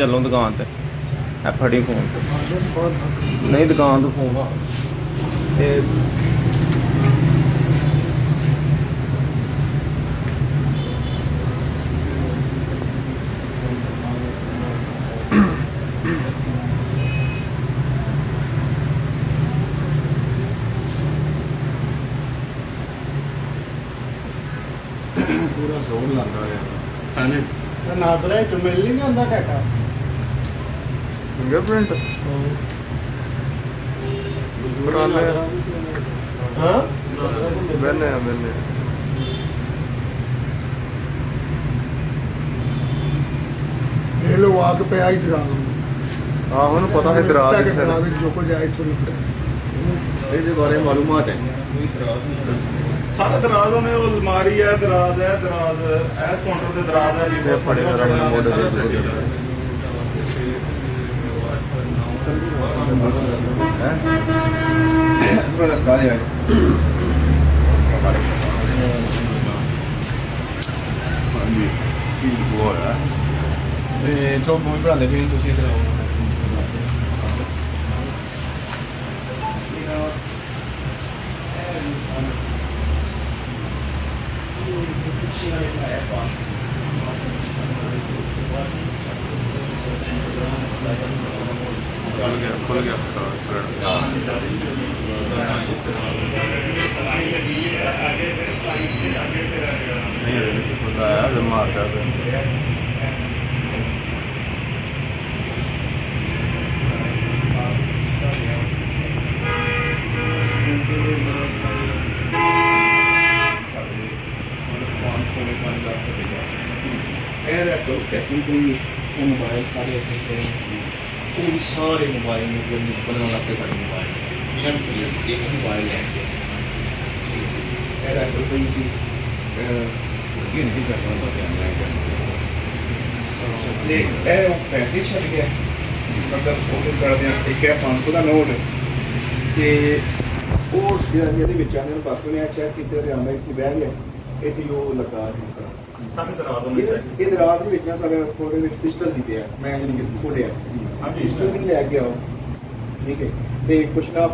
ਚੱਲੋਂ ਦੁਕਾਨ ਤੇ ਐ ਫੜੀ ਫੋਨ ਨਹੀਂ ਦੁਕਾਨ ਤੋਂ ਫੋਨ ਆ ਤੇ ਪੂਰਾ ਜ਼ੋਰ ਲਾਉਂਦਾ ਯਾਰ। ਹਾਂਜੀ ਤਾਂ ਨਾਦਰਾ ਚ ਮਿਲ ਨਹੀਂ ਹੁੰਦਾ ਡਾਟਾ। ਫਿੰਗਰਪ੍ਰਿੰਟ ਬਰਾਲੇ ਹਾਂ ਮੈਨੇ ਇਹ ਲੋ ਆਗ ਪਿਆ ਹੀ ਦਰਾ ਨੂੰ ਆਹੋ ਉਹਨੂੰ ਪਤਾ ਹੈ ਦਰਾਜ ਕਿ ਦਰਾ ਵਿੱਚ ਜੋ ਕੋ ਜਾਏ ਇੱਥੋਂ ਨਿਕਲੇ। ਇਹਦੇ ਬਾਰੇ ਮਾਲੂਮਾਤ ਹੈ ਸਾਰਾ ਦਰਾਜ਼ ਉਹਨੇ ਉਹ ਅਲਮਾਰੀ ਹੈ ਦਰਾਜ਼ ਐਸ ਕਾਊਂਟਰ ਤੇ ਦਰਾਜ਼ ਹੈ ਜੀ ਬਹੁਤ ਫੜੇ ਜਰਾ ਮੈਨੂੰ ਮੋਢੇ ਸਾਰਾ ਤੇ ਚੱਲੀ ਜਾਂਦਾ। ਥੋੜਾ ਰਸਤਾ ਹੈ ਹਾਂਜੀ ਕੀ ਬੋਲ ਹੈ ਤੇ ਜੋ ਮੋਈ ਬਣਾਉਂਦੇ ਵੀ ਤੁਸੀਂ ਇਧਰ ਆਓ ਚੱਲ ਗਿਆ ਖੁੱਲ ਗਿਆ ਸਿਲੰਡਰ। ਨਹੀਂ ਇਹ ਸੀ ਪਤਾ ਆ ਜੇ ਮਾਰਦਾ ਤੇ ਇਹ ਰੱਖੋ ਕੈਸੇ ਕੋਈ ਉਹ ਮੋਬਾਈਲ ਸਾਰੇ ਅਸੀਂ ਕੋਈ ਸਾਰੇ ਮੋਬਾਈਲ ਨੂੰ ਕੋਈ ਬਣਾਉਣ ਲੱਗੇ ਸਾਡੇ ਮੋਬਾਈਲ ਇਹਨਾਂ ਨੂੰ ਤੁਸੀਂ ਇੱਕ ਮੋਬਾਈਲ ਲੈ ਕੇ ਇਹ ਰੱਖੋ ਕੋਈ ਸੀ ਇਹ ਨਹੀਂ ਕਰਨਾ ਤਾਂ ਕੈਮਰਾ ਤੇ ਇਹ ਪੈਸੇ ਛੱਡ ਗਿਆ ਮਤਲਬ ਉਹ ਕਰਦੇ ਆ ਇੱਕ ਹੈ 500 ਦਾ ਨੋਟ ਤੇ ਉਹ ਜਿਹੜਾ ਇਹਦੇ ਵਿੱਚ ਆਨੇ ਨੂੰ ਪਾਸੋਂ ਨੇ ਚੈੱਕ ਕੀਤੇ ਤੇ ਆਂਦਾ ਇੱਥੇ ਬਹਿ ਗਿਆ ਇੱਥੇ ਉਹ ਲੱਗਾ ਸਾਡੀ ਦਰਾਜ਼ ਹੋਣੀ ਚਾਹੀਦੀ। ਇਹ ਰਾਤ ਦੇ ਵਿੱਚ ਨਾ ਸਾਡੇ ਕੋਲ ਵਿੱਚ ਪਿਸਟਲ ਦੀ ਪਿਆ ਮੈਂ ਜਿਹੜੀ ਕਿ ਖੋਲਿਆ ਹਾਂਜੀ। ਪਿਸਟਲ ਵੀ ਲੈ ਕੇ ਆਓ ਠੀਕ ਹੈ ਤੇ ਕੁਛ ਨਾ